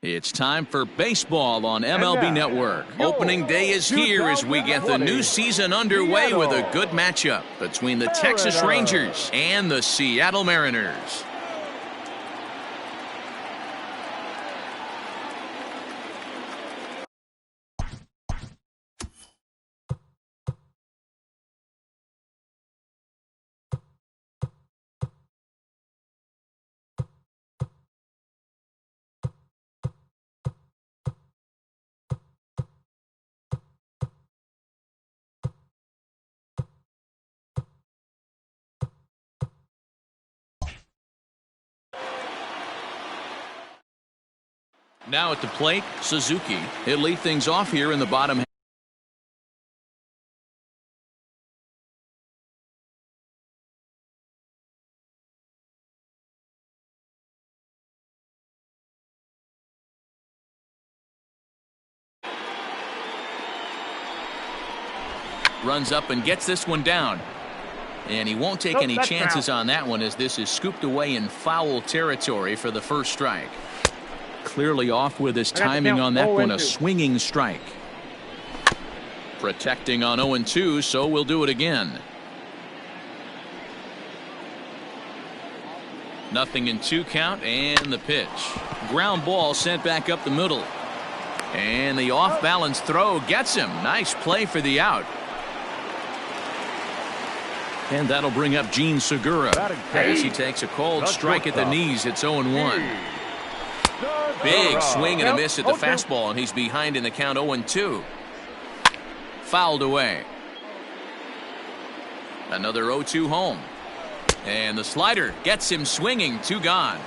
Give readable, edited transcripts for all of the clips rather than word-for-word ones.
It's time for baseball on MLB Network. Opening day is here as we get the new season underway with a good matchup between the Texas Rangers and the Seattle Mariners. Now at the plate, Suzuki. He'll lead things off here in the bottom half. Runs up and gets this one down. And he won't take any chances on that one as this is scooped away in foul territory for the first strike. Clearly off with his timing on that one, a swinging strike. Protecting on 0-2, so we'll do it again. Nothing in 2 count, and the pitch. Ground ball sent back up the middle. And the off-balance throw gets him. Nice play for the out. And that'll bring up Gene Segura as he takes a cold strike at the knees. It's 0-1. Big swing and a miss at the fastball, and he's behind in the count 0-2. Fouled away. Another 0-2 home. And the slider gets him swinging. 2 gone.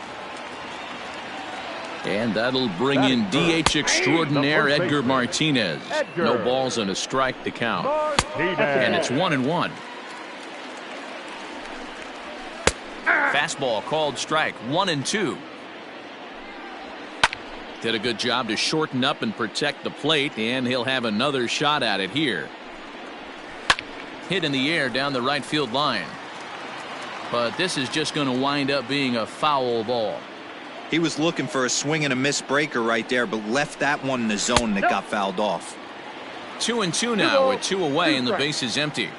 And that'll bring in DH extraordinaire Edgar Martinez. No balls and a strike to count. And it's 1-1. Fastball called strike. 1-2. Did a good job to shorten up and protect the plate, and he'll have another shot at it here. Hit in the air down the right field line. But this is just going to wind up being a foul ball. He was looking for a swing and a miss breaker right there, but left that one in the zone that got fouled off. 2-2 now with 2 away and the base is empty.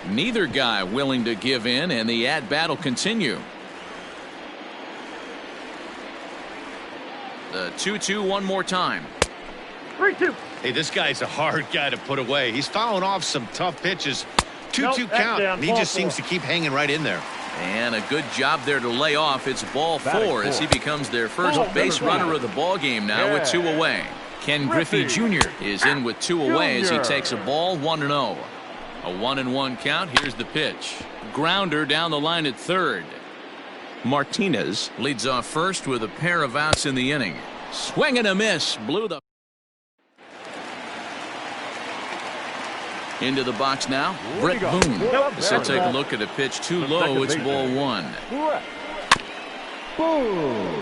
Neither guy willing to give in, and the at-bat will continue. The 2-2 one more time. 3-2. Hey, this guy's a hard guy to put away. He's fouling off some tough pitches. 2-2 count, and he just seems to keep hanging right in there. And a good job there to lay off. It's ball 4 as he becomes their first base runner of the ball game now with 2 away. Ken Griffey Jr. is in with 2 away as he takes a ball 1-0. A 1-1 count. Here's the pitch. Grounder down the line at third. Martinez leads off first with a pair of outs in the inning. Swing and a miss. Blew the. Into the box now. Brett Boone. So take a look at a pitch too low. It's ball 1.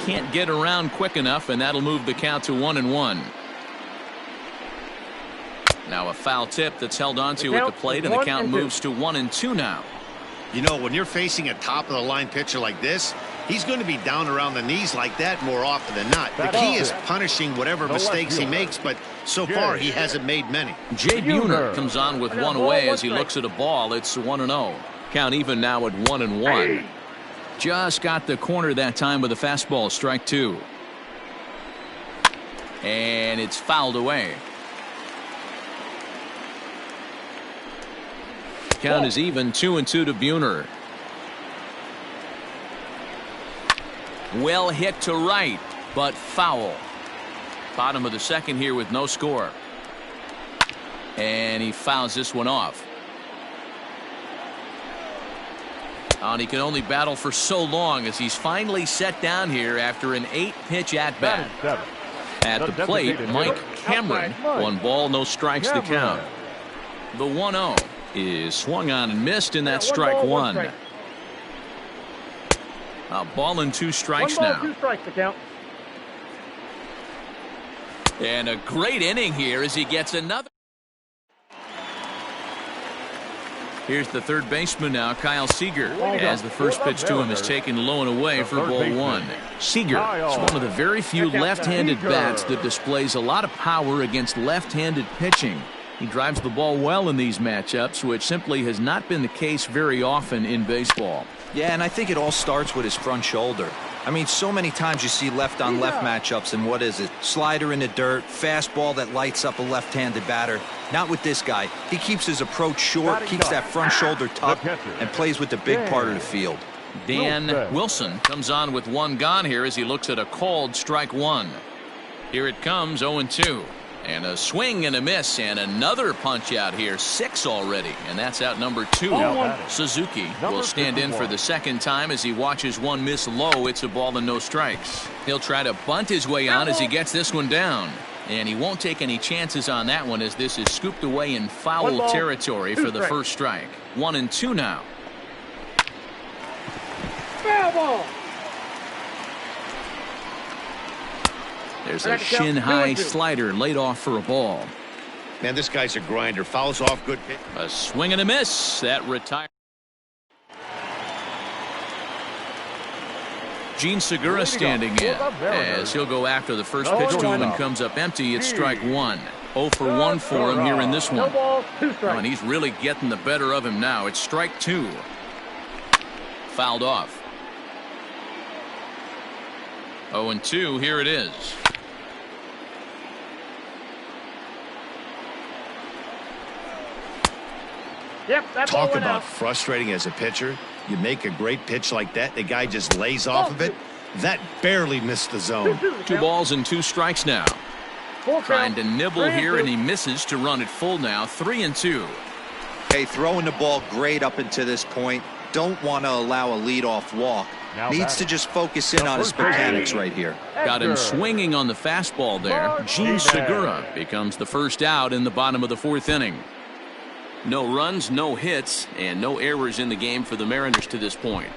Can't get around quick enough, and that'll move the count to 1-1. Now a foul tip that's held onto at the plate, and the count moves to 1-2 now. You know, when you're facing a top-of-the-line pitcher like this, he's going to be down around the knees like that more often than not. The key is punishing whatever mistakes he makes, but so far he hasn't made many. Jay Buhner comes on with 1 away as he looks at a ball. It's 1-0. Count even now at 1-1. Just got the corner that time with a fastball, strike 2. And it's fouled away. Count is even, 2-2 to Buhner. Well hit to right, but foul. Bottom of the second here with no score. And he fouls this one off. And he can only battle for so long as he's finally set down here after an 8-pitch at-bat. At the plate, Mike Cameron. 1 ball, no strikes to count. The 1-0 is swung on and missed, and that's strike 1. A ball and 2 strikes now. 2 strikes to count. And a great inning here as he gets another. Here's the third baseman now, Kyle Seager, as the first pitch to him is taken low and away for ball one. Seager is one of the very few left-handed bats that displays a lot of power against left-handed pitching. He drives the ball well in these matchups, which simply has not been the case very often in baseball. Yeah, and I think it all starts with his front shoulder. I mean, so many times you see left-on-left matchups, and what is it? Slider in the dirt, fastball that lights up a left-handed batter. Not with this guy. He keeps his approach short, keeps that front shoulder tucked, and plays with the big part of the field. Dan Wilson comes on with one gone here as he looks at a called strike one. Here it comes, 0-2. And a swing and a miss, and another punch out here, 6 already, and that's out number 2. Suzuki will stand in for the second time as he watches one miss low. It's a ball and no strikes. He'll try to bunt his way on as he gets this one down, and he won't take any chances on that one as this is scooped away in foul territory for the first strike. 1-2 now. Foul ball. There's a shin-high slider laid off for a ball. Man, this guy's a grinder. Fouls off, good pitch. A swing and a miss. That retires. Gene Segura standing in as he'll go after the first pitch to him and comes up empty. It's strike one. 0 for 1 for him here in this one. And he's really getting the better of him now. It's strike 2. Fouled off. 0-2. Here it is. Yep, that Talk ball went about out. frustrating as a pitcher. You make a great pitch like that, the guy just lays off of it. That barely missed the zone. 2 balls and 2 strikes now. Full Trying count. to nibble 3-2. here, and he misses to run it full now. 3-2. Hey, throwing the ball great up until this point. Don't want to allow a leadoff walk. Needs to just focus in on his mechanics right here. Got him swinging on the fastball there. Gene Segura becomes the first out in the bottom of the 4th inning. No runs, no hits, and no errors in the game for the Mariners to this point.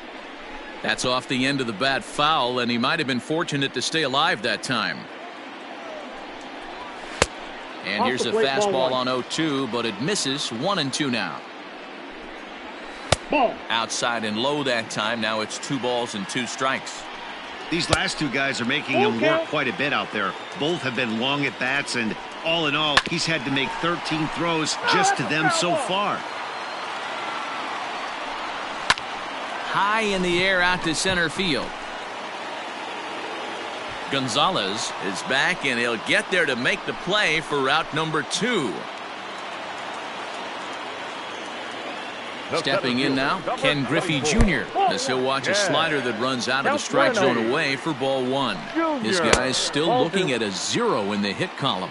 That's off the end of the bat foul, and he might have been fortunate to stay alive that time. And here's a fastball on 0-2, but it misses. 1-2 now. Ball. Outside and low that time. Now it's 2 balls and 2 strikes. These last 2 guys are making him work quite a bit out there. Both have been long at bats, and all in all, he's had to make 13 throws just to them so far. High in the air out to center field. Gonzalez is back, and he'll get there to make the play for route number 2. Stepping in now, Ken Griffey Jr. as he'll watch a slider that runs out of the strike zone away for ball 1. This guy's still looking at a 0 in the hit column.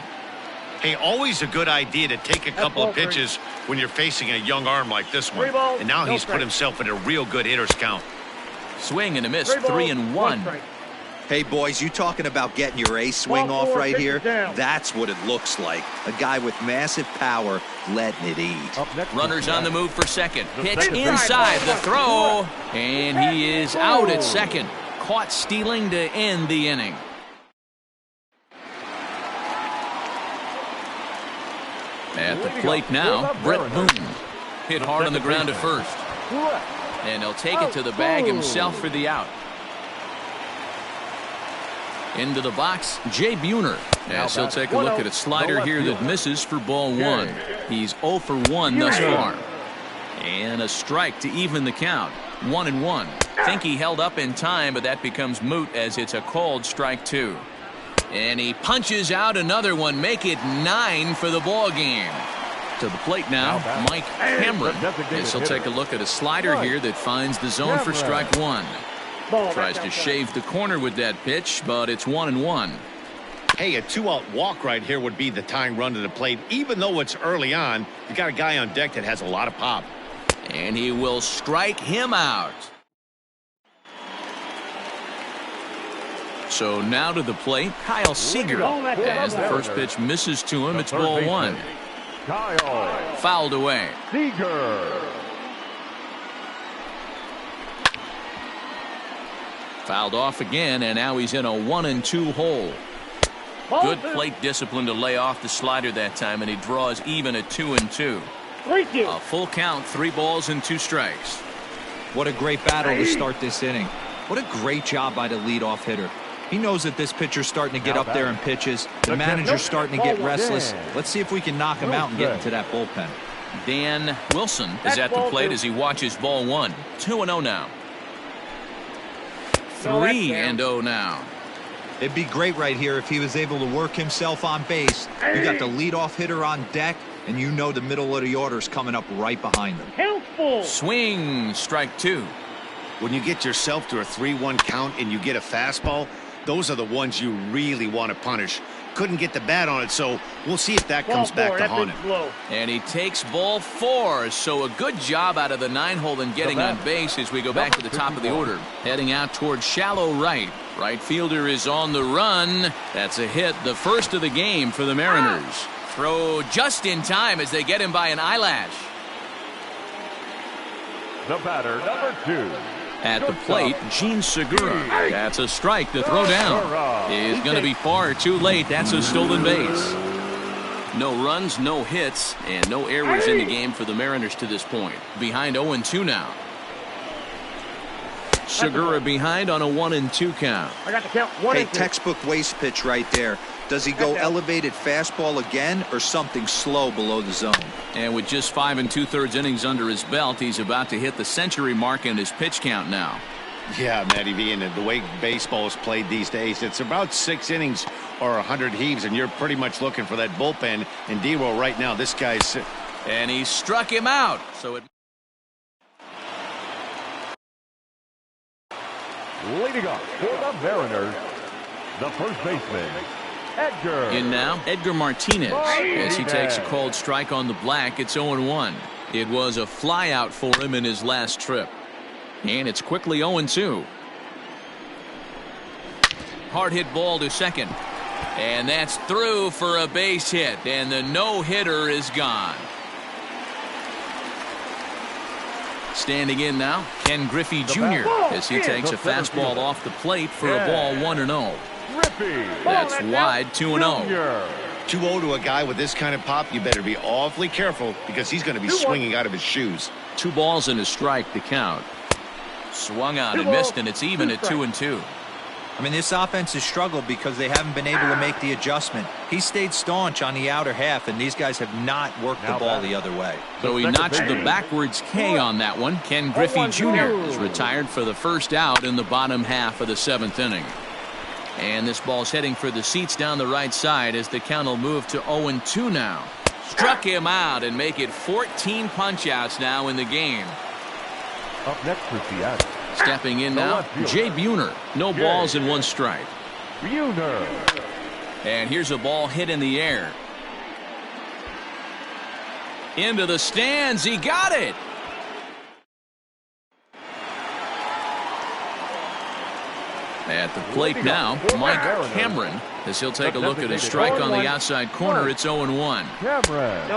Hey, always a good idea to take a couple of pitches when you're facing a young arm like this one. And now he's put himself in a real good hitter's count. Swing and a miss, 3-1. Hey, boys, you talking about getting your ace swing off right here? That's what it looks like. A guy with massive power letting it eat. Runners on the move for second. Pitch inside the throw. And he is out at second. Caught stealing to end the inning. At the plate now, Brett Boone. Hit hard on the ground at first. And he'll take it to the bag himself for the out. Into the box, Jay Buhner. As he'll take a look at a slider here that misses for ball 1. He's 0 for 1 thus far. And a strike to even the count. 1-1. Think he held up in time, but that becomes moot as it's a called strike 2. And he punches out another one, make it 9 for the ball game. To the plate now, Mike Cameron. As he'll take a look at a slider here that finds the zone for strike 1. Tries to shave the corner with that pitch, but it's 1-1. Hey, a 2-out walk right here would be the tying run to the plate. Even though it's early on, you got a guy on deck that has a lot of pop. And he will strike him out. So now to the plate, Kyle Seager. As the first pitch misses to him, it's ball 1. Fouled away. Fouled off again, and now he's in a 1-2 hole. Good plate discipline to lay off the slider that time, and he draws even at 2-2. 3-2. A full count, 3 balls and 2 strikes. What a great battle to start this inning. What a great job by the leadoff hitter. He knows that this pitcher's starting to get up there in pitches. The manager's starting to get restless. Let's see if we can knock him out and get into that bullpen. Dan Wilson is at the plate as he watches ball 1. 2-0 now. 3-0 now. It'd be great right here if he was able to work himself on base. You got the leadoff hitter on deck, and you know the middle of the order's coming up right behind them. Helpful. Swing, strike 2. When you get yourself to a 3-1 count and you get a fastball, those are the ones you really want to punish. Couldn't get the bat on it, so we'll see if that comes back to haunt him. And he takes ball 4, so a good job out of the 9-hole in getting on base as we go back to the top of the order. Heading out towards shallow right. Right fielder is on the run. That's a hit, the first of the game for the Mariners. Throw just in time as they get him by an eyelash. The batter, number 2. At the plate, Gene Segura. That's a strike. The throw down is going to be far too late. That's a stolen base. No runs, no hits, and no errors in the game for the Mariners to this point. Behind 0-2 now. Segura behind on a 1-2 count. I got the count. 1-2. Hey, textbook waste pitch right there. Does he go elevated fastball again or something slow below the zone? And with just 5 2/3 innings under his belt, he's about to hit the century mark in his pitch count now. Yeah, Matty V, and the way baseball is played these days, it's about 6 innings or 100 heaves, and you're pretty much looking for that bullpen. And D-Roll right now, this guy's... And he struck him out. So it... Leading up for the Mariners, the first baseman, Edgar. In now, Edgar Martinez. As he takes a called strike on the black, it's 0-1. It was a flyout for him in his last trip. And it's quickly 0-2. Hard hit ball to second. And that's through for a base hit. And the no-hitter is gone. Standing in now, Ken Griffey Jr. as he takes a fastball off the plate for a ball 1-0. That's wide, 2-0. 2-0 to a guy with this kind of pop, you better be awfully careful because he's going to be swinging out of his shoes. 2 balls and a strike to count. Swung out and missed, and it's even at 2-2. I mean, this offense has struggled because they haven't been able to make the adjustment. He stayed staunch on the outer half, and these guys have not worked the ball the other way. So he notched the backwards K on that one. Ken Griffey Jr. is retired for the first out in the bottom half of the 7th inning. And this ball's heading for the seats down the right side as the count will move to 0-2 now. Struck him out and make it 14 punch-outs now in the game. Up next for Seattle. Stepping in now, Jay Buhner. No balls and 1 strike. Buhner. And here's a ball hit in the air. Into the stands. He got it. At the plate now, Mike Cameron, as he'll take a look at a strike on the outside corner. It's 0-1.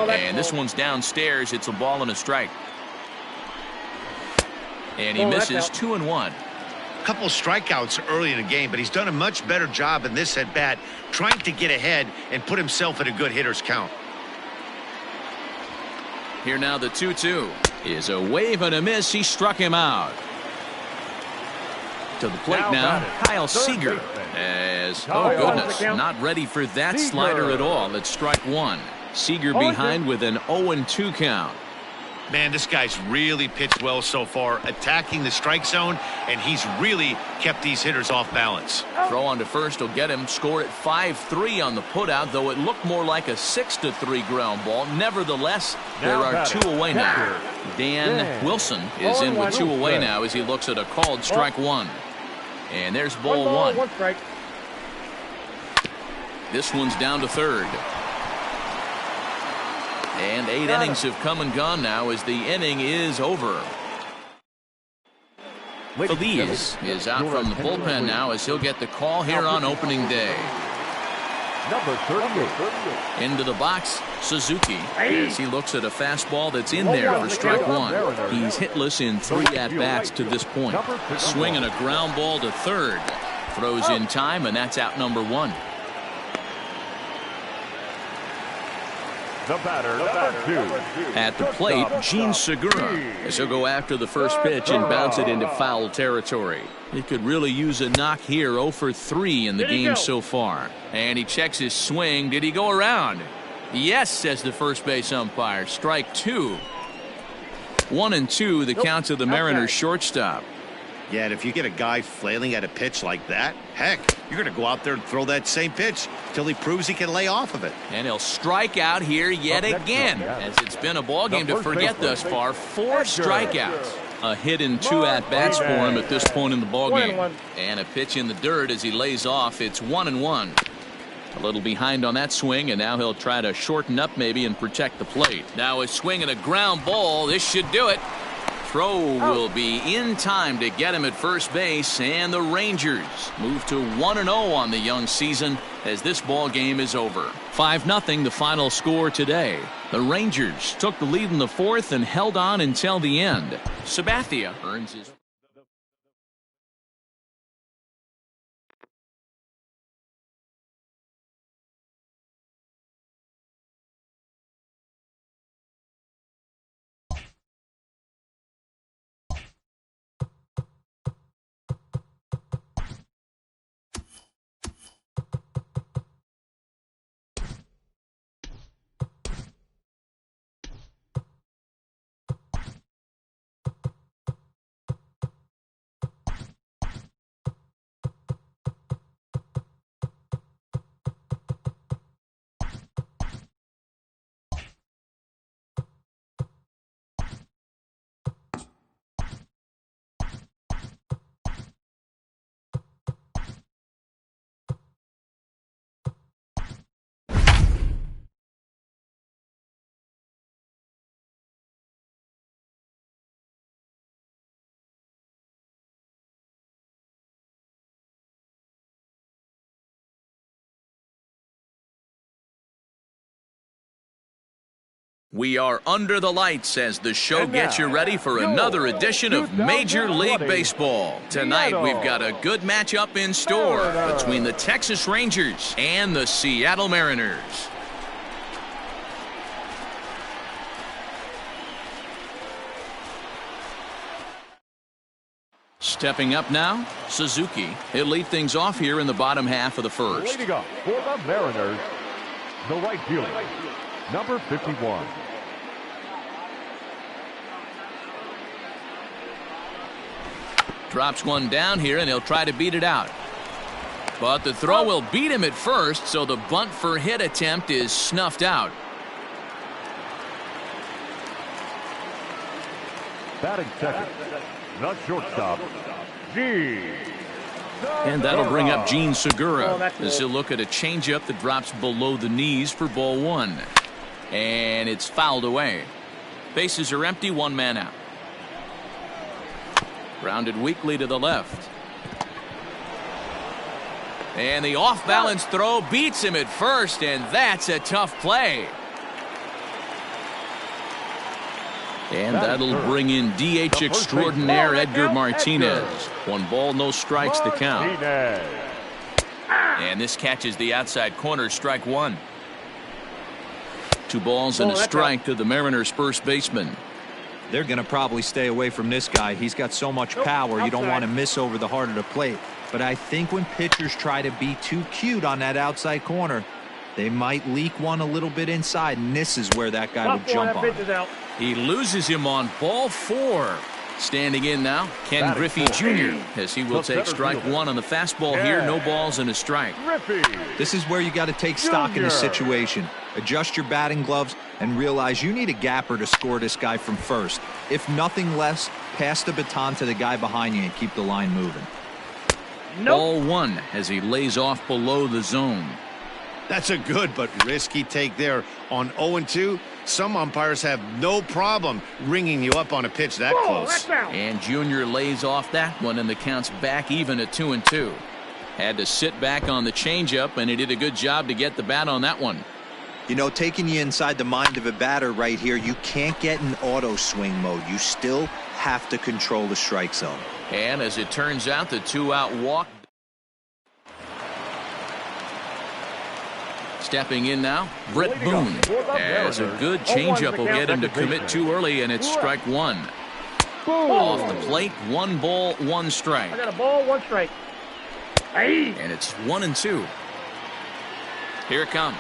And this one's downstairs. It's a ball and a strike. And he misses 2-1. A couple strikeouts early in the game, but he's done a much better job in this at-bat trying to get ahead and put himself at a good hitter's count. Here now the 2-2 is a wave and a miss. He struck him out. To the plate now, Kyle Seager. As, oh goodness, not ready for that slider at all. It's strike 1. Seager behind with an 0-2 count. Man, this guy's really pitched well so far, attacking the strike zone, and he's really kept these hitters off balance. Throw on to first will get him. Score at 5-3 on the putout, though it looked more like a 6-3 ground ball. Nevertheless, there are 2 away now. Dan Wilson is in with 2 away now as he looks at a called strike 1. And there's ball 1. This one's down to third. And 8 innings have come and gone now as the inning is over. Feliz is out from the bullpen now as he'll get the call here on opening day. Number 38. Into the box, Suzuki, as he looks at a fastball that's in there for strike 1. He's hitless in 3 at-bats to this point. Swinging a ground ball to third. Throws in time, and that's out number 1. The batter, number 2. At the plate, Gene Segura, as he'll go after the first pitch and bounce it into foul territory. He could really use a knock here. 0 for 3 in the game so far. And he checks his swing. Did he go around? Yes, says the first base umpire. Strike 2. 1-2, the count to the Mariners shortstop. Yeah, and if you get a guy flailing at a pitch like that, heck, you're going to go out there and throw that same pitch till he proves he can lay off of it. And he'll strike out here yet again, as it's been a ball game to forget thus far. 4 strikeouts. A hit and 2 at-bats for him at this point in the ball game. And a pitch in the dirt as he lays off. It's 1-1. A little behind on that swing, and now he'll try to shorten up maybe and protect the plate. Now a swing and a ground ball. This should do it. Throw will be in time to get him at first base, and the Rangers move to 1-0 on the young season as this ball game is over. 5-0 the final score today. The Rangers took the lead in the 4th and held on until the end. Sabathia earns his... We are under the lights as the show gets you ready for another edition of Major League Baseball. Tonight we've got a good matchup in store between the Texas Rangers and the Seattle Mariners. Stepping up now, Suzuki. He'll lead things off here in the bottom half of the first. Leading up for the Mariners, the right fielder, number 51. Drops one down here, and he'll try to beat it out. But the throw will beat him at first, so the bunt for hit attempt is snuffed out. Batting second, the shortstop, Gene. And that'll bring up Gene Segura as he'll look at a changeup that drops below the knees for ball 1. And it's fouled away. Bases are empty, 1 man out. Grounded weakly to the left. And the off-balance throw beats him at first, and that's a tough play. And that'll bring in DH extraordinaire Edgar Martinez. 1 ball, no strikes to count. And this catches the outside corner, strike 1. 2 balls and a strike to the Mariners' first baseman. They're going to probably stay away from this guy. He's got so much power. You don't want to miss over the heart of the plate. But I think when pitchers try to be too cute on that outside corner, they might leak one a little bit inside, and this is where that guy would jump on. He loses him on ball 4. Standing in now, Ken Griffey Jr. as he will take strike 1 on the fastball here. No balls and a strike. This is where you got to take stock in the situation. Adjust your batting gloves and realize you need a gapper to score this guy from first. If nothing less, pass the baton to the guy behind you and keep the line moving. Ball 1 as he lays off below the zone. That's a good but risky take there. On 0-2, some umpires have no problem ringing you up on a pitch that close. And Junior lays off that one, and the count's back even at 2-2. Had to sit back on the changeup, and he did a good job to get the bat on that one. You know, taking you inside the mind of a batter right here, you can't get in auto swing mode. You still have to control the strike zone. And as it turns out, the 2-out walk. Stepping in now, Brett Boone. As a good changeup will get him to commit too early, and it's strike one. Off the plate, 1 ball, 1 strike. I got a ball, 1 strike. Hey. And it's 1-2. Here it comes.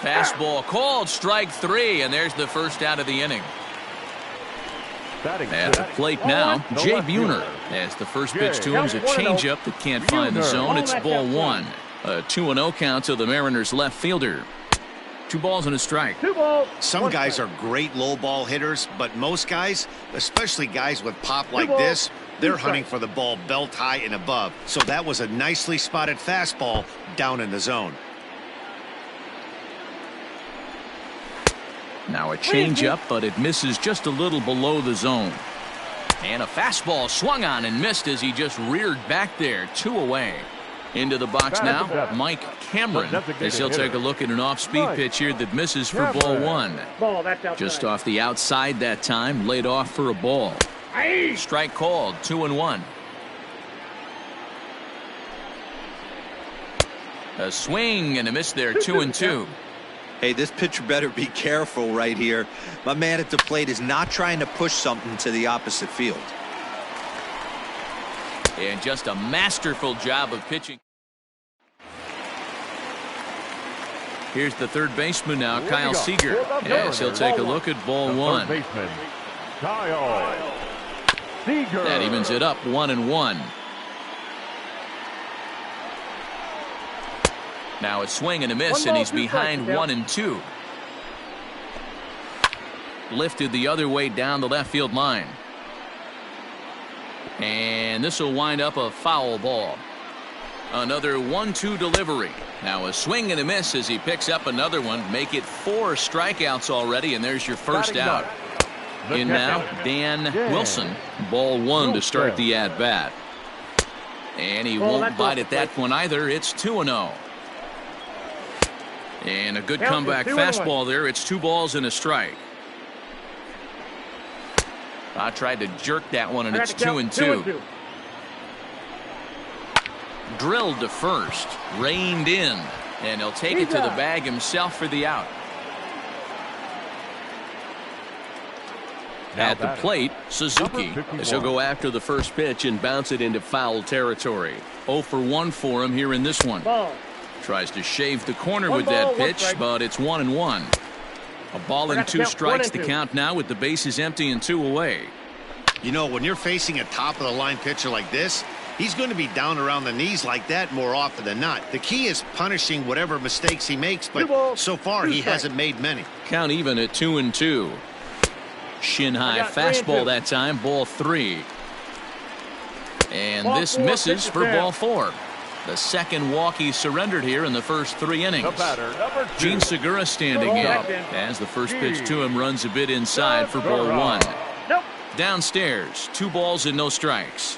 Fastball called, strike 3, and there's the first out of the inning. At the plate now, Jay Buhner. As the first pitch to him is a changeup that can't find the zone. It's ball 1. A 2-0 count to the Mariners left fielder. 2 balls and a strike. 2 balls. Some guys are great low ball hitters, but most guys, especially guys with pop like this, they're hunting for the ball belt high and above. So that was a nicely spotted fastball down in the zone. Now a changeup, but it misses just a little below the zone. And a fastball swung on and missed as he just reared back there. 2 away. Into the box now, Mike Cameron, as he'll take a look at an off-speed pitch here that misses for ball 1. Just off the outside that time, laid off for a ball. Strike called, 2-1. A swing and a miss there, 2-2. Hey, this pitcher better be careful right here. My man at the plate is not trying to push something to the opposite field. And just a masterful job of pitching. Here's the third baseman now, Kyle Seager. Yes, he'll take a look at ball 1. That evens it up, 1-1. Now a swing and a miss, and he's behind 1-2. Lifted the other way down the left field line. And this will wind up a foul ball. Another 1-2 delivery. Now a swing and a miss as he picks up another one. Make it 4 strikeouts already, and there's your first out. In now, Dan Wilson. Ball 1 to start the at-bat. And he won't bite at that one either. It's 2-0. And a good comeback fastball there. It's 2 balls and a strike. I tried to jerk that one, and it's 2-2. Drilled to first, reined in, and he'll take it to the bag himself for the out. At the plate, Suzuki, as he'll go after the first pitch and bounce it into foul territory. 0 for 1 for him here in this one. Tries to shave the corner with that pitch, but it's 1-1. A ball and 2 strikes to count now with the bases empty and 2 away. You know, when you're facing a top-of-the-line pitcher like this, he's going to be down around the knees like that more often than not. The key is punishing whatever mistakes he makes, but so far he hasn't made many. Count even at 2-2. Shin-high fastball that time, ball 3. And this misses for ball 4. The second walk he surrendered here in the first 3 innings. Gene Segura standing in as the first pitch to him runs a bit inside for ball 1. Downstairs, 2 balls and no strikes.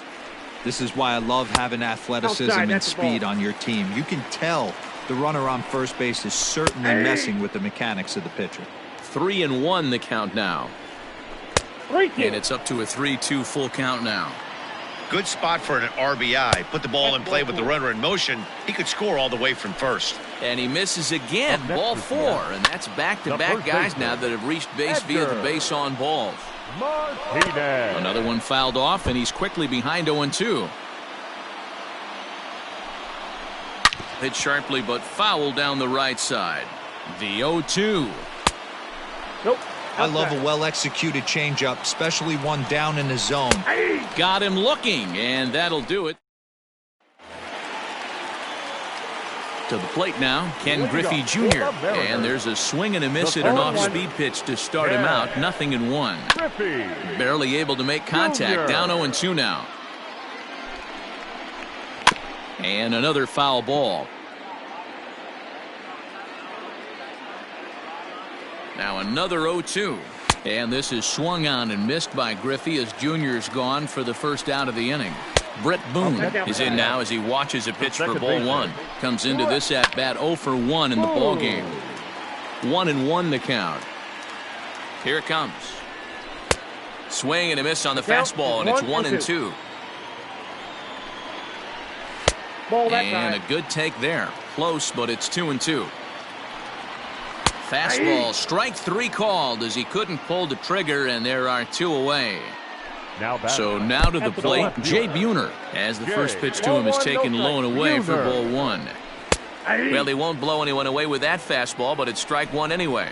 This is why I love having athleticism and speed on your team. You can tell the runner on first base is certainly messing with the mechanics of the pitcher. 3-1 the count now. And it's up to a 3-2 full count now. Good spot for an RBI. Put the ball in play with the runner in motion. He could score all the way from first. And he misses again. Ball 4. And that's back-to-back guys now that have reached base via the base on balls. Another one fouled off, and he's quickly behind 0-2. Hit sharply, but foul down the right side. The 0-2. I love a well-executed changeup, especially one down in the zone. Got him looking, and that'll do it. To the plate now, Ken Griffey Jr. And there's a swing and a miss at an off-speed pitch to start him out. 0-1. Barely able to make contact. Down 0-2 now. And another foul ball. Now another 0-2. And this is swung on and missed by Griffey as Jr.'s gone for the first out of the inning. Brett Boone is in now as he watches a pitch for ball 1. Comes into this at bat 0 for 1 in the ball game. 1-1 the count. Here it comes. Swing and a miss on the fastball, and it's 1-2. And a good take there. Close, but it's 2-2. Fastball, strike 3 called as he couldn't pull the trigger, and there are 2 away. So now to the plate, Jay Buhner, as the first pitch to him is taken low and away for ball 1. Well, he won't blow anyone away with that fastball, but it's strike 1 anyway.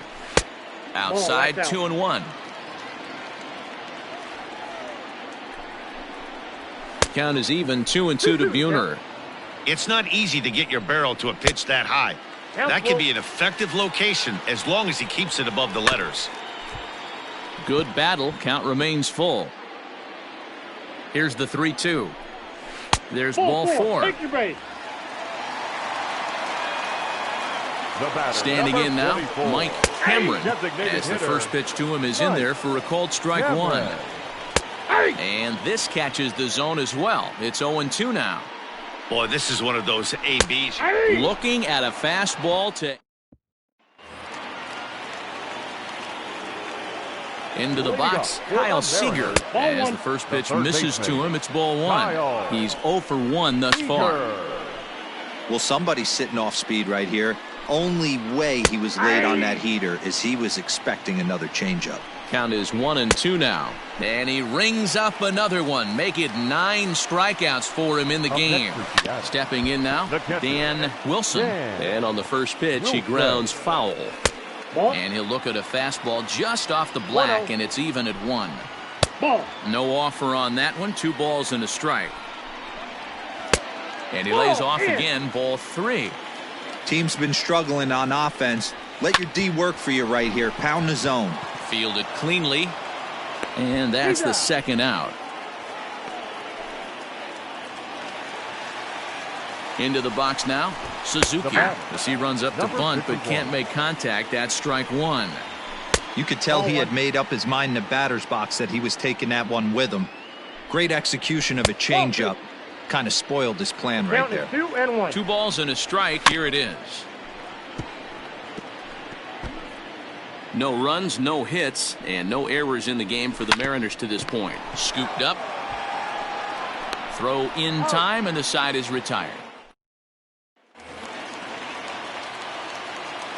Outside, 2-1. Count is even, 2-2 to Buhner. It's not easy to get your barrel to a pitch that high. That can be an effective location as long as he keeps it above the letters. Good battle. Count remains full. Here's the 3-2. There's ball 4. Take your base. Standing in now, Mike Cameron, as the first pitch to him is in there for a called strike 1. And this catches the zone as well. It's 0-2 now. Boy, this is one of those ABs. Looking at a fastball to into the box, Kyle Seager, as the first pitch misses to him. It's ball 1. He's 0 for 1 thus far. Well, somebody's sitting off speed right here. Only way he was late on that heater is he was expecting another changeup. Count is 1-2 now. And he rings up another one. Make it 9 strikeouts for him in the game. Stepping in now, Dan Wilson. And on the first pitch, he grounds foul. And he'll look at a fastball just off the black, and it's even at 1. No offer on that one. 2 balls and a strike. And he lays off again, ball 3. Team's been struggling on offense. Let your D work for you right here. Pound the zone. Fielded cleanly. And that's the second out. Into the box now, Suzuki. As he runs up to bunt but can't make contact. That's strike 1. You could tell he had made up his mind in the batter's box that he was taking that one with him. Great execution of a changeup. Kind of spoiled his plan right there. 2-1. 2 balls and a strike. Here it is. No runs, no hits, and no errors in the game for the Mariners to this point. Scooped up. Throw in time, and the side is retired.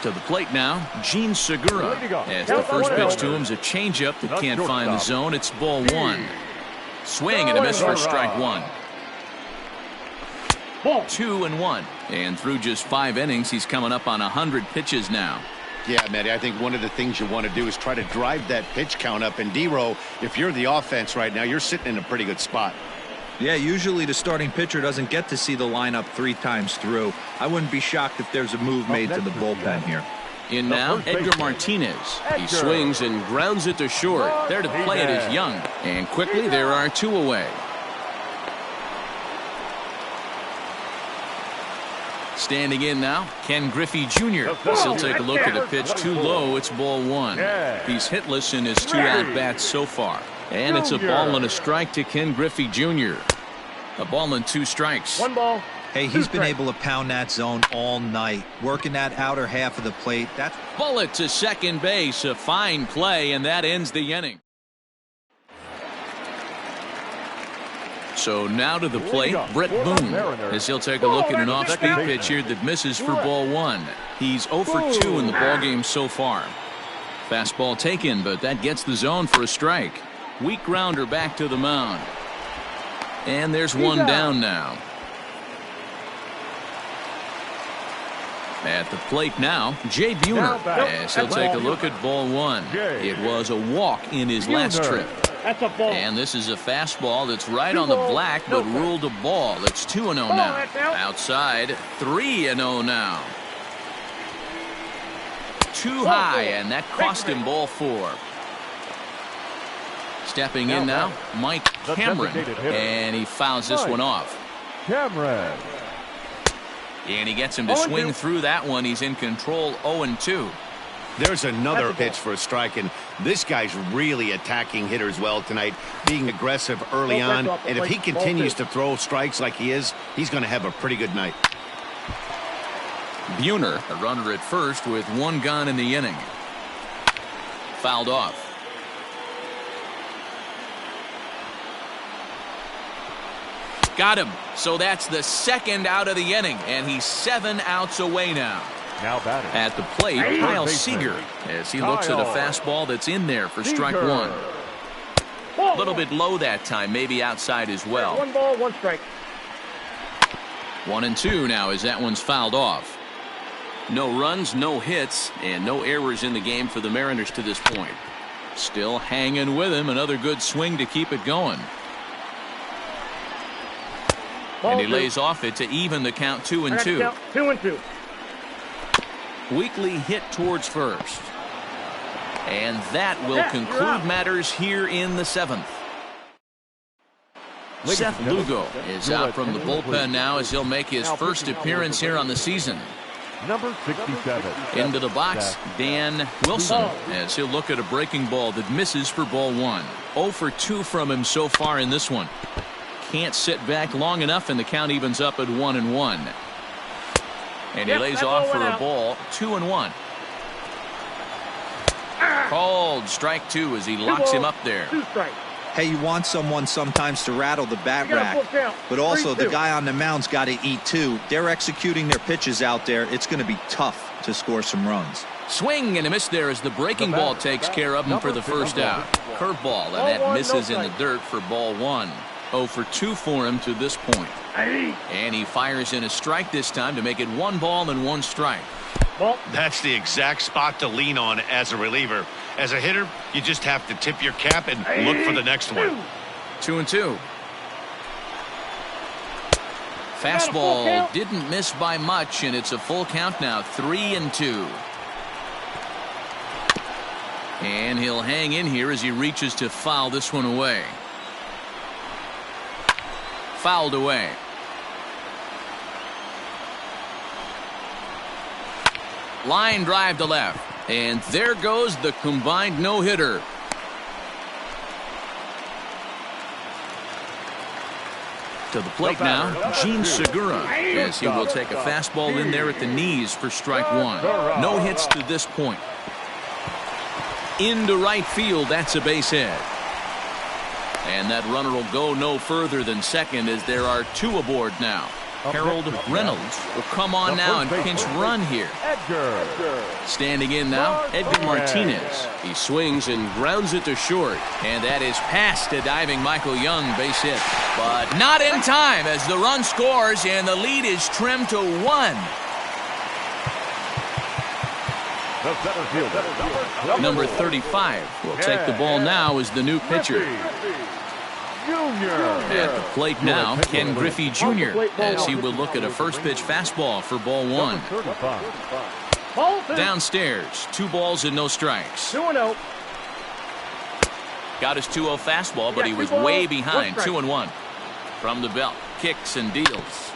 To the plate now, Gene Segura. As the first pitch to him is a changeup that can't find the zone. It's ball 1. Swing and a miss for strike 1. 2-1. And through just 5 innings, he's coming up on 100 pitches now. Yeah, Matty, I think one of the things you want to do is try to drive that pitch count up. And D-Row, if you're the offense right now, you're sitting in a pretty good spot. Yeah, usually the starting pitcher doesn't get to see the lineup 3 times through. I wouldn't be shocked if there's a move made to the bullpen here. In now, Edgar Martinez. He swings and grounds it to short. There to play it is Young. And quickly, there are 2 away. Standing in now, Ken Griffey Jr. He'll take a look at a pitch too low. It's ball 1. He's hitless in his 2 at-bats so far. And it's a ball and a strike to Ken Griffey Jr. A ball and 2 strikes. 1 ball. Hey, he's been able to pound that zone all night, working that outer half of the plate. That's bullet to second base. A fine play, and that ends the inning. So now to the plate, Brett Boone, as he'll take a look at an off-speed pitch here that misses for ball 1. He's 0 for 2 in the ballgame so far. Fastball taken, but that gets the zone for a strike. Weak grounder back to the mound. And there's 1 down now. At the plate now, Jay Buhner, as he'll take a look at ball 1. It was a walk in his last trip. And this is a fastball that's right on the black, but ruled a ball. It's 2-0 now. Outside, 3-0 now. Too high, and that cost him ball 4. Stepping in now, Mike Cameron, and he fouls this one off. Cameron. And he gets him to swing through that one. He's in control, 0-2. There's another pitch for a strike, and this guy's really attacking hitters well tonight, being aggressive early on. And if he continues to throw strikes like he is, he's going to have a pretty good night. Buhner, a runner at first with 1 gone in the inning. Fouled off. Got him. So that's the 2nd out of the inning, and he's 7 outs away now. Now batting. At the plate, Kyle Seager, as he looks at a fastball that's in there for strike one. A little bit low that time, maybe outside as well. 1 ball, 1 strike. 1-2 now as that one's fouled off. No runs, no hits, and no errors in the game for the Mariners to this point. Still hanging with him. Another good swing to keep it going. And he lays off it to even the count 2-2. 2-2. Weakly hit towards first. And that will conclude matters here in the 7th. Seth Lugo is out from the bullpen now as he'll make his first appearance here on the season. Number 67. Into the box, Dan Wilson, as he'll look at a breaking ball that misses for ball 1. 0 for 2 from him so far in this one. Can't sit back long enough, and the count evens up at 1-1. And he lays off for a ball, 2-1. Called strike 2 as he locks him up there. 2 strikes. Hey, you want someone sometimes to rattle the bat rack, but also the guy on the mound's got to eat too. They're executing their pitches out there. It's going to be tough to score some runs. Swing and a miss there as the breaking ball takes care of him for the first out. Curveball, and that misses in the dirt for ball 1. 0 for 2 for him to this point. And he fires in a strike this time to make it 1 ball and 1 strike. That's the exact spot to lean on as a reliever. As a hitter, you just have to tip your cap and look for the next one. 2-2. Fastball didn't miss by much, and it's a full count now, 3-2. And he'll hang in here as he reaches to foul this one away. Fouled away. Line drive to left. And there goes the combined no-hitter. To the plate now, Gene Segura, as he will take a fastball in there at the knees for strike 1. No hits to this point. Into right field, that's a base hit. And that runner will go no further than second as there are 2 aboard now. Harold Reynolds will come on now and pinch run here. Standing in now, Edgar Martinez. He swings and grounds it to short. And that is past a diving Michael Young, base hit. But not in time as the run scores and the lead is trimmed to 1. Number 35 will take the ball now as the new pitcher. At the plate now, Ken Griffey Jr. as he will look at a first pitch fastball for ball 1. Downstairs, 2 balls and no strikes. 2-0. Got his 2-0 fastball, but he was way behind. 2-1. From the belt, kicks and deals.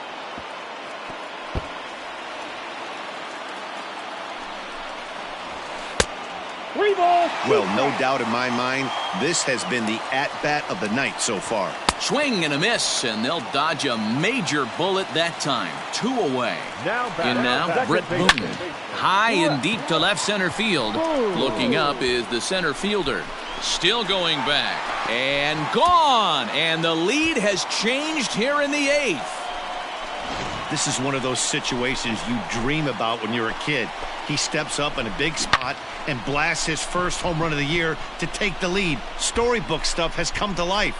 Well, no doubt in my mind, this has been the at-bat of the night so far. Swing and a miss, and they'll dodge a major bullet that time. 2 away. And now, Britt Boone. High and deep to left center field. Looking up is the center fielder. Still going back. And gone! And the lead has changed here in the 8th. This is one of those situations you dream about when you're a kid. He steps up in a big spot and blasts his first home run of the year to take the lead. Storybook stuff has come to life.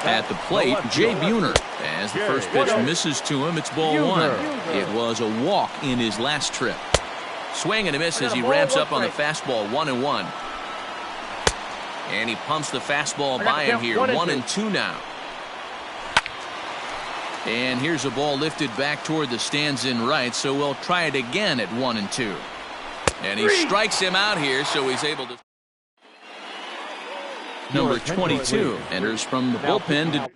At the plate, Jay Buhner. As the first pitch misses to him, it's ball 1. It was a walk in his last trip. Swing and a miss as he ramps up on the fastball. 1-1. And he pumps the fastball by him here. 1-2 now. And here's a ball lifted back toward the stands in right, so we'll try it again at 1-2. And he strikes him out here, so he's able to. Number 22 enters from the bullpen to.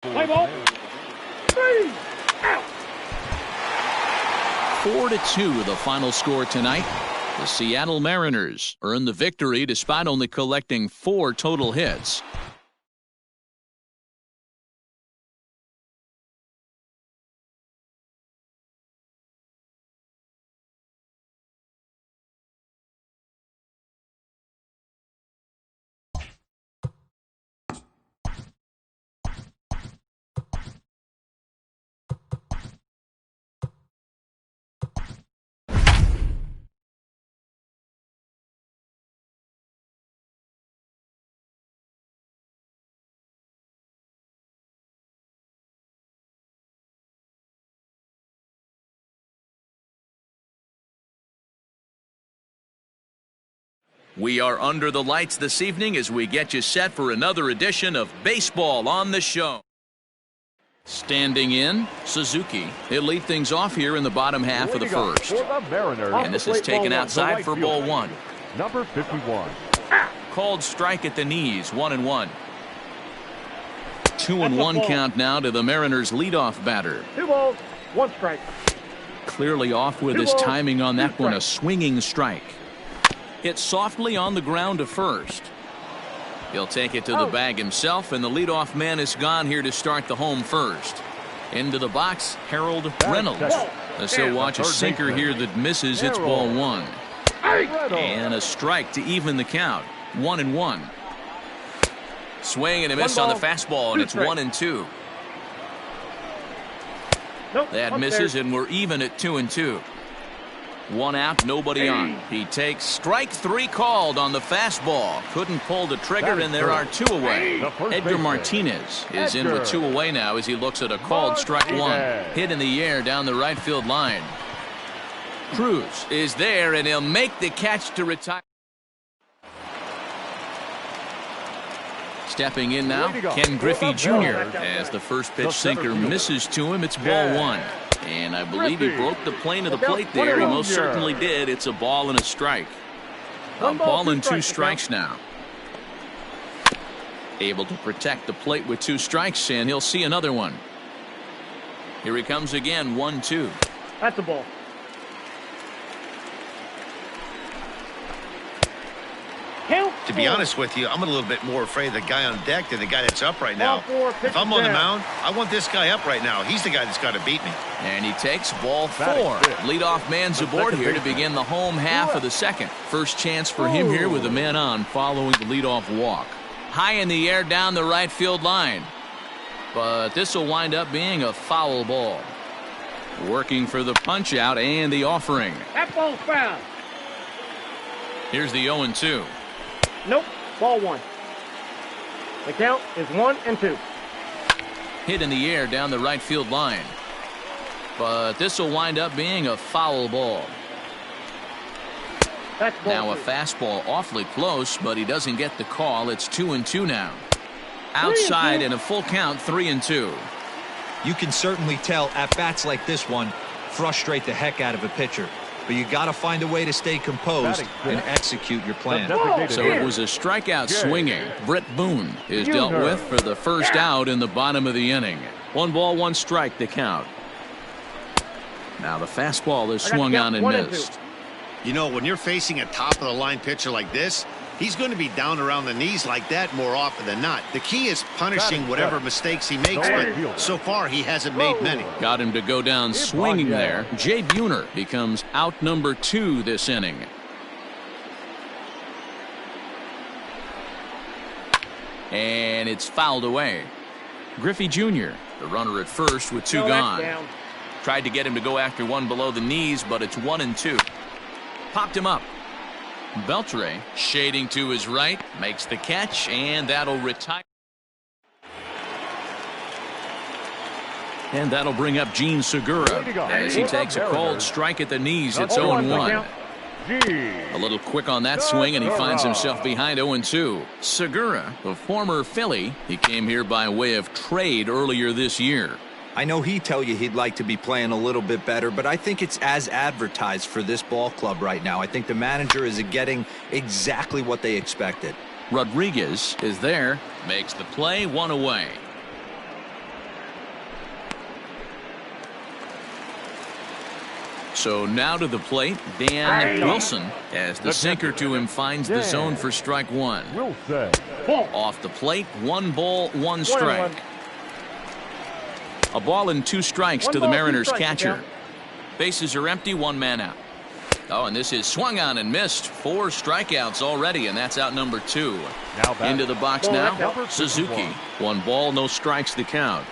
Play ball. 3 out. 4-2 the final score tonight. The Seattle Mariners earn the victory despite only collecting 4 total hits. We are under the lights this evening as we get you set for another edition of Baseball on the Show. Standing in, Suzuki. He'll lead things off here in the bottom half of the first. And this is taken outside for ball one. Number 51. Called strike at the knees, 1-1. 2-1 count now to the Mariners' leadoff batter. 2 balls, 1 strike. Clearly off with his timing on that one, a swinging strike. Hit softly on the ground to first. He'll take it to the bag himself, and the leadoff man is gone here to start the home first. Into the box, Harold Reynolds. As he'll watch a sinker here that misses, it's ball one. And a strike to even the count, 1-1. Swing and a miss on the fastball, and it's 1-2. That misses, and we're even at 2-2. 1 out, nobody on. He takes strike 3 called on the fastball. Couldn't pull the trigger, and there are 2 away. Edgar Martinez is in with 2 away now as he looks at a called strike 1. Hit in the air down the right field line. Cruz is there, and he'll make the catch to retire. Stepping in now, Ken Griffey Jr. as the first pitch sinker misses to him. It's ball 1. And I believe he broke the plane of the plate there. He most certainly did. It's a ball and a strike. A ball and 2 strikes now. Able to protect the plate with 2 strikes, and he'll see another one. Here he comes again, 1-2. That's a ball. To be honest with you, I'm a little bit more afraid of the guy on deck than the guy that's up right now. If I'm on the mound, I want this guy up right now. He's the guy that's got to beat me. And he takes ball 4. Leadoff man's aboard here to begin the home half of the second. First chance for him here with the man on following the leadoff walk. High in the air down the right field line. But this will wind up being a foul ball. Working for the punch out and the offering. That ball's foul. Here's the 0-2. Nope, ball 1. The count is 1-2. Hit in the air down the right field line. But this will wind up being a foul ball. That's ball now 2. A fastball awfully close, but he doesn't get the call. It's 2-2 now. Outside and a full count, 3-2. You can certainly tell at bats like this one frustrate the heck out of a pitcher. But you got to find a way to stay composed and execute your plan. So it was a strikeout swinging. Brett Boone is dealt with for the first out in the bottom of the inning. 1 ball, 1 strike to count. Now the fastball is swung on and missed. You know, when you're facing a top-of-the-line pitcher like this, he's going to be down around the knees like that more often than not. The key is punishing whatever mistakes he makes, but so far he hasn't made many. Got him to go down swinging there. Jay Buhner becomes out number 2 this inning. And it's fouled away. Griffey Jr., the runner at first with 2 gone. Tried to get him to go after 1 below the knees, but it's 1-2. Popped him up. Beltre shading to his right, makes the catch, and that'll retire. And that'll bring up Gene Segura as he takes a called strike at the knees. It's 0-1. A little quick on that swing, and he finds himself behind 0-2. Segura, the former Philly, he came here by way of trade earlier this year. I know he'd tell you he'd like to be playing a little bit better, but I think it's as advertised for this ball club right now. I think the manager is getting exactly what they expected. Rodriguez is there, makes the play, 1 away. So now to the plate, Dan Wilson, as the sinker to him finds the zone for strike 1. Off the plate, 1 ball, 1 strike. A ball and 2 strikes to the Mariners catcher. Bases are empty, 1 man out. Oh, and this is swung on and missed. 4 strikeouts already, and that's out number 2. Into the box now, Suzuki. 1 ball, no strikes to count.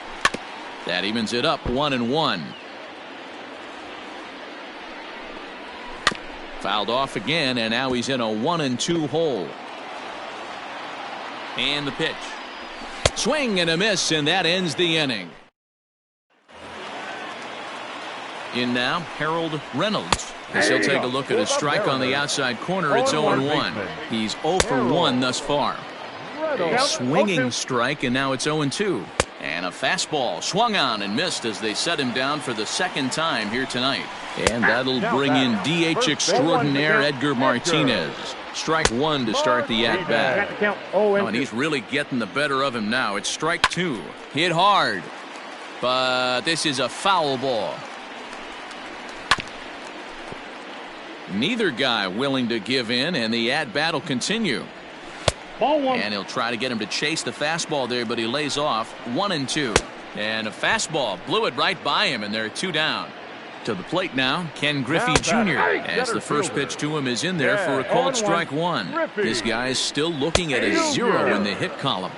That evens it up, 1-1. Fouled off again, and now he's in a 1-2 hole. And the pitch. Swing and a miss, and that ends the inning. In now, Harold Reynolds. As he'll take a look at a strike on the outside corner. It's 0-1. He's 0 for 1 thus far. A swinging strike, and now it's 0-2. And a fastball swung on and missed as they set him down for the second time here tonight. And that'll bring in DH extraordinaire Edgar Martinez. Strike one to start the at-bat. Oh, and he's really getting the better of him now. It's strike two. Hit hard. But this is a foul ball. Neither guy willing to give in, and the at-bat will continue. Ball one. And he'll try to get him to chase the fastball there, but he lays off 1-2. And a fastball blew it right by him, and they're 2 down. To the plate now, Ken Griffey Jr. as the first pitch to him is in there for a called strike one. This guy is still looking at a 0 in the hit column.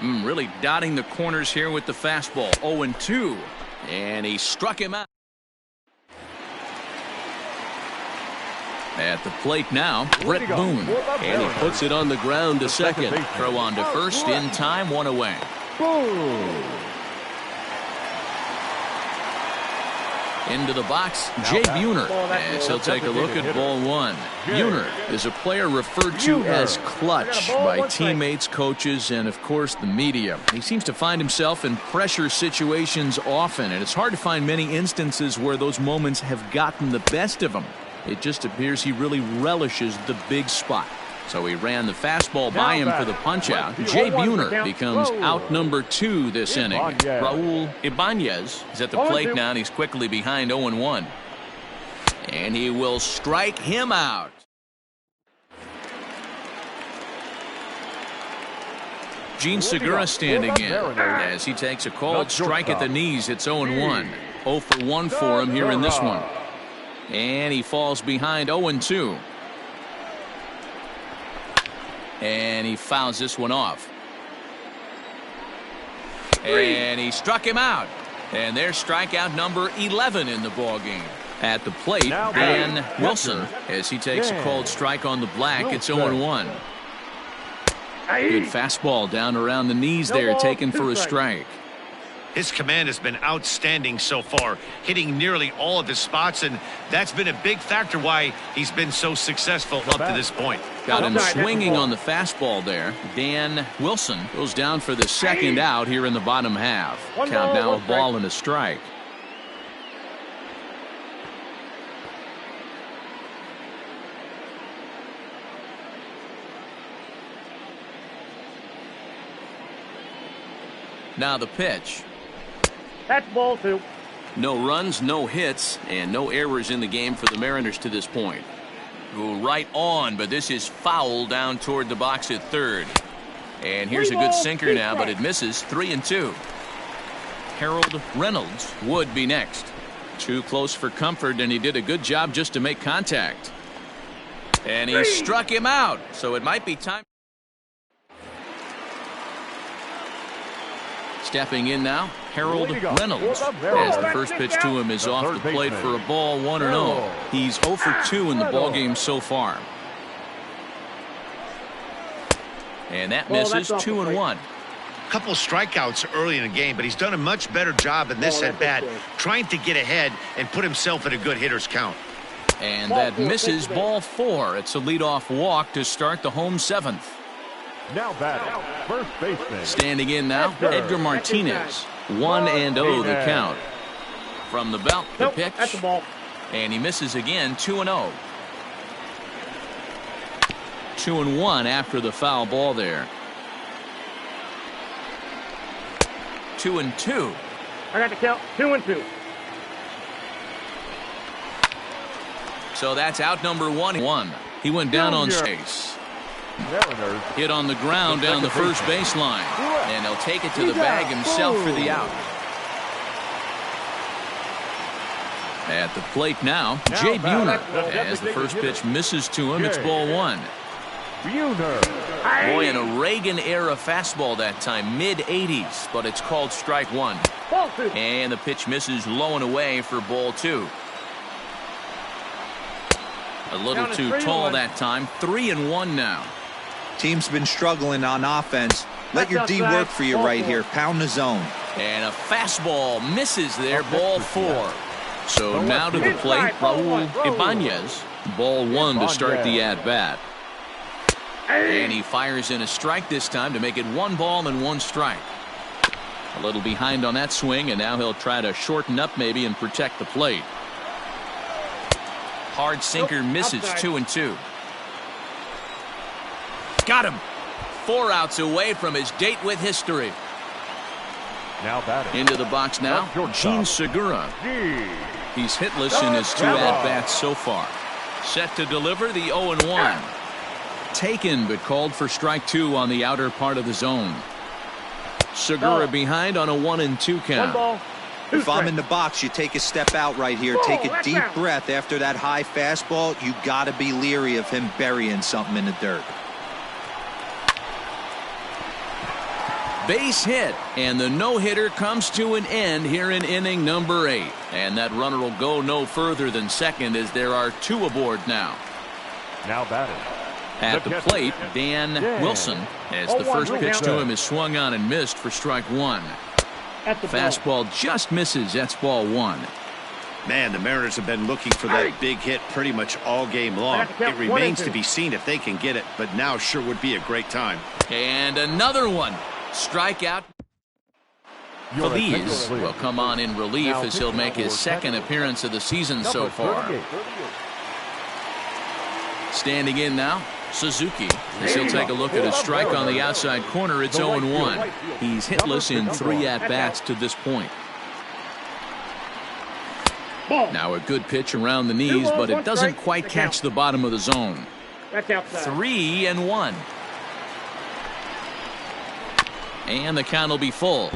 Really dotting the corners here with the fastball. 0-2. And he struck him out. At the plate now, Brett Boone. And he puts it on the ground to second. Throw on to first in time, 1 away. Boom. Into the box, Jay Buhner, as he'll take a look at ball one. Buhner is a player referred to as clutch by teammates, coaches, and of course the media. He seems to find himself in pressure situations often, and it's hard to find many instances where those moments have gotten the best of him. It just appears he really relishes the big spot. So he ran the fastball by him for the punch-out. Jay Buhner becomes out number 2 this inning. Raul Ibanez is at the plate now, and he's quickly behind 0-1. And he will strike him out. Gene Segura standing in as he takes a called strike at the knees. It's 0-1. 0 for 1 for him here in this one. And he falls behind 0-2. And he fouls this one off. And he struck him out. And there's strikeout number 11 in the ballgame. At the plate, Dan Wilson, as he takes a called strike on the black. It's 0-1. Good fastball down around the knees there, taken for a strike. His command has been outstanding so far, hitting nearly all of his spots, and that's been a big factor why he's been so successful up to this point. Got him swinging on the fastball there. Dan Wilson goes down for the second out here in the bottom half. Count now a ball and a strike. Now the pitch. That's ball 2. No runs, no hits, and no errors in the game for the Mariners to this point. Go right on, but this is foul down toward the box at third. And here's a good sinker now, but it misses. 3-2. Harold Reynolds would be next. Too close for comfort, and he did a good job just to make contact. And he struck him out, so it might be time. Stepping in now, Harold Reynolds, as the first pitch to him is off the plate for a ball, 1-0. He's 0 for 2 in the ballgame so far. And that misses. 2-1. Couple strikeouts early in the game, but he's done a much better job in this at-bat, trying to get ahead and put himself in a good hitter's count. And that misses. Ball 4. It's a leadoff walk to start the home 7th. Now batting, first baseman. Standing in now, Edgar Martinez. 1-0 the count. From the belt, the pitch. That's the ball. And he misses again. 2-0. 2-1 after the foul ball there. 2-2. I got the count. 2-2. So that's out number 1. He went down on space. Mariners. Hit on the ground down the first baseline. And he'll take it to the bag himself for the out. At the plate now, Jay Buhner. As the first pitch misses to him, it's ball 1. Buhner. Boy, in a Reagan-era fastball that time, mid-80s, but it's called strike 1. And the pitch misses low and away for ball 2. A little too tall that time. 3-1 now. Team's been struggling on offense. Let your D work for you right here. Pound the zone. And a fastball misses there. Ball 4. So now to the plate, Raul Ibanez. Ball 1 to start the at-bat. And he fires in a strike this time to make it 1 ball and 1 strike. A little behind on that swing, and now he'll try to shorten up maybe and protect the plate. Hard sinker misses. 2-2. Got him. 4 outs away from his date with history. Now batting. Into the box now, Gene Segura. He's hitless in his 2 at-bats so far. Set to deliver the 0-1. Taken, but called for strike 2 on the outer part of the zone. Segura behind on a 1-2 count. If I'm in the box, you take a step out right here. Take a deep breath after that high fastball. You got to be leery of him burying something in the dirt. Base hit, and the no-hitter comes to an end here in inning number 8. And that runner will go no further than second as there are 2 aboard now. Now batting. At the plate, Dan Wilson, as the first pitch to him is swung on and missed for strike 1. Fastball just misses. That's ball 1. Man, the Mariners have been looking for that big hit pretty much all game long. It remains to be seen if they can get it, but now sure would be a great time. And another one. Strikeout. Feliz will come on in relief as he'll make his 2nd appearance of the season so far. Standing in now, Suzuki, as he'll take a look at a strike on the outside corner. It's 0-1. He's hitless in 3 at-bats to this point. Now a good pitch around the knees, but it doesn't quite catch the bottom of the zone. 3-1. And the count will be full.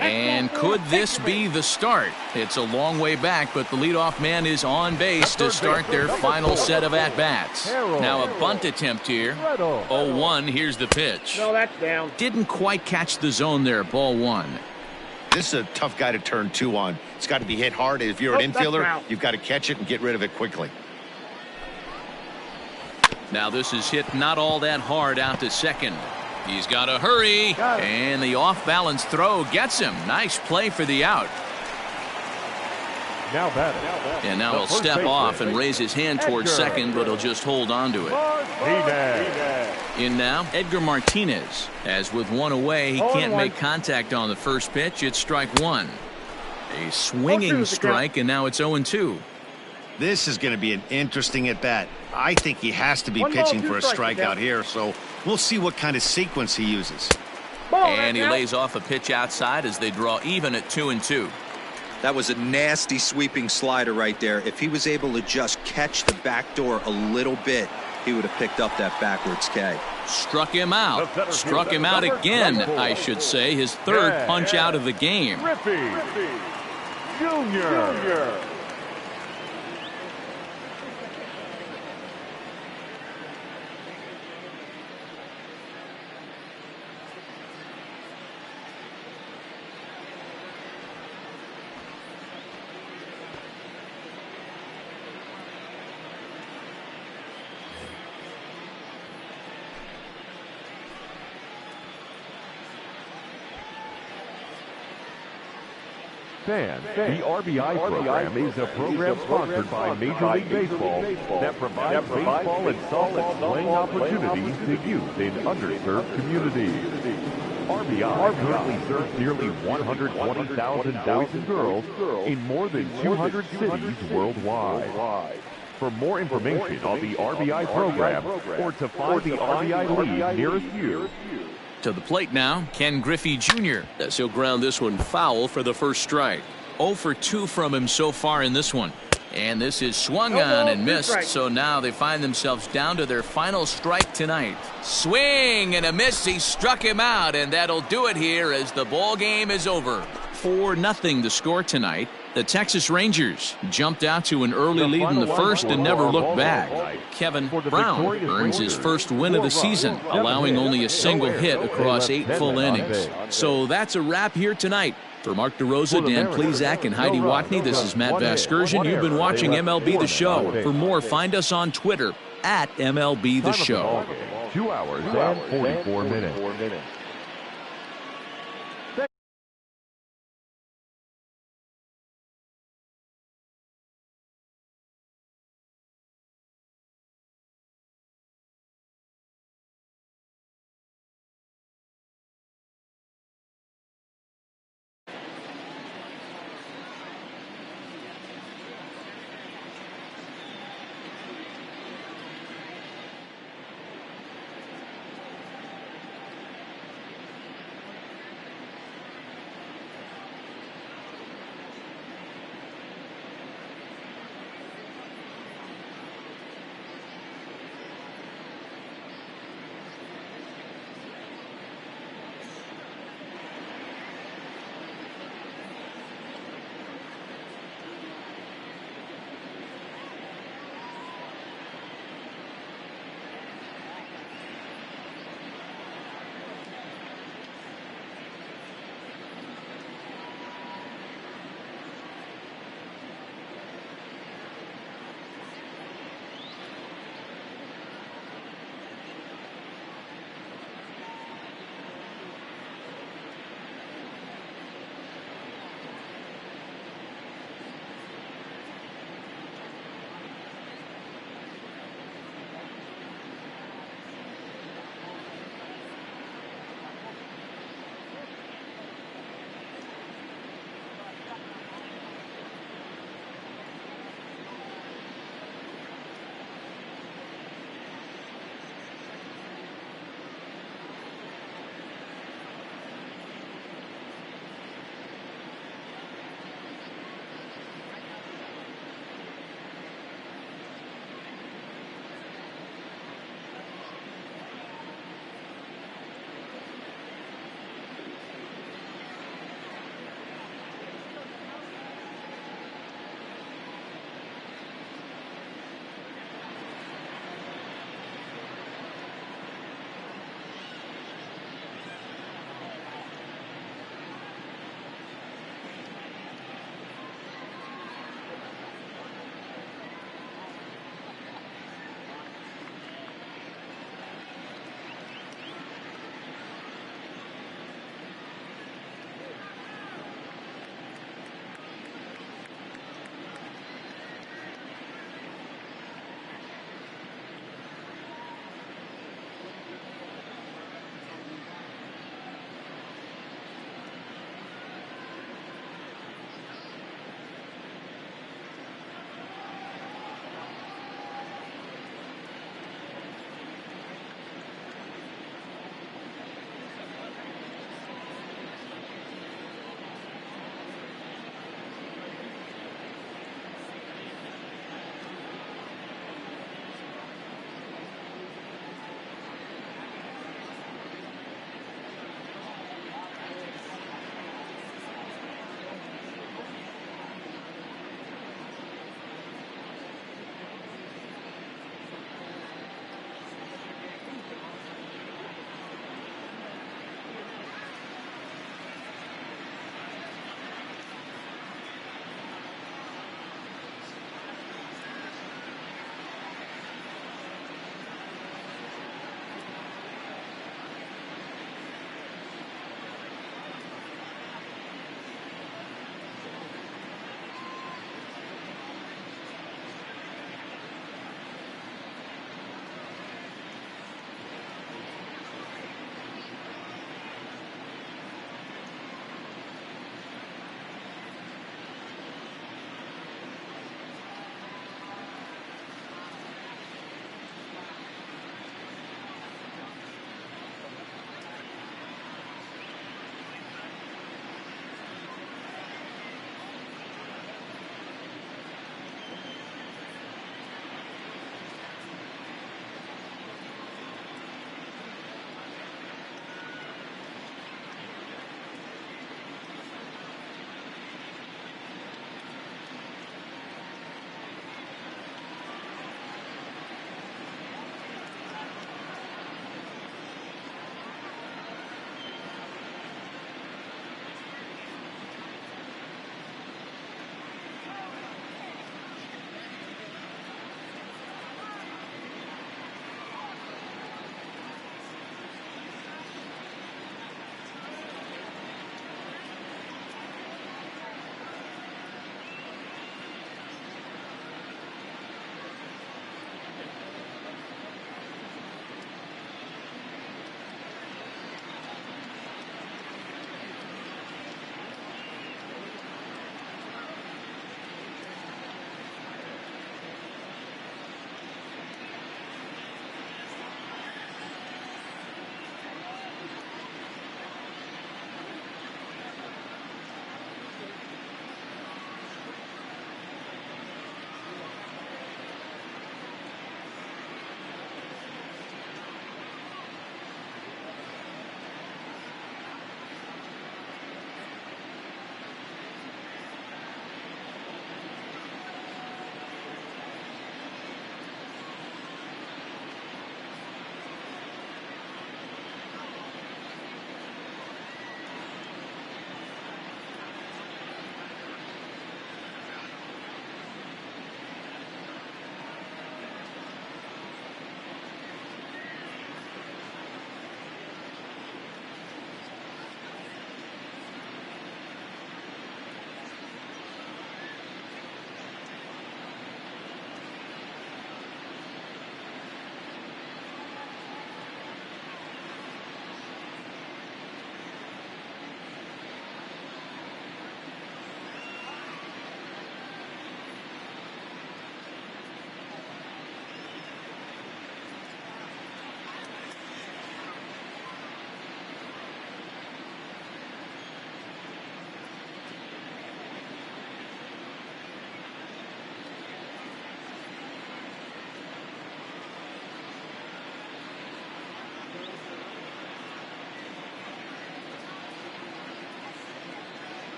And could this be the start? It's a long way back, but the leadoff man is on base to start their final set of at-bats. Now a bunt attempt here. 0-1. Here's the pitch. No, that's down. Didn't quite catch the zone there. Ball 1. This is a tough guy to turn 2 on. It's got to be hit hard. If you're an infielder, you've got to catch it and get rid of it quickly. Now this is hit not all that hard out to second. He's got to hurry, and the off-balance throw gets him. Nice play for the out. Now batting. And now he'll step off and raise his hand towards second, but he'll just hold on to it. In now, Edgar Martinez. As with 1 away, he can't make contact on the first pitch. It's strike 1. A swinging strike, and now it's 0-2. This is going to be an interesting at-bat. I think he has to be pitching for a strikeout here, so we'll see what kind of sequence he uses. And he lays off a pitch outside as they draw even at 2-2. That was a nasty sweeping slider right there. If he was able to just catch the back door a little bit, he would have picked up that backwards K. Struck him out. Struck him out again, I should say. His 3rd punch out of the game. Griffey Jr. Fans, the RBI program is a program sponsored by Major League Baseball that provides baseball and softball playing opportunities to youth in underserved communities. RBI currently serves nearly 120,000 boys and girls in more than 200 cities worldwide. For more information on the RBI program or to find the RBI league nearest you, To the plate now, Ken Griffey Jr. as he'll ground this one foul for the first strike. 0 for 2 from him so far in this one. And this is swung on and missed, so now they find themselves down to their final strike tonight. Swing and a miss. He struck him out, and that'll do it here as the ball game is over. 4-0 the score tonight. The Texas Rangers jumped out to an early lead in the first and never looked back. Kevin Brown earns his first win of the season, allowing only a single hit across 8 full innings. So that's a wrap here tonight. For Mark DeRosa, Dan Plezak, and Heidi Watney, this is Matt Vasgersian. You've been watching MLB The Show. For more, find us on Twitter @MLB The Show. 2 hours and 44 minutes.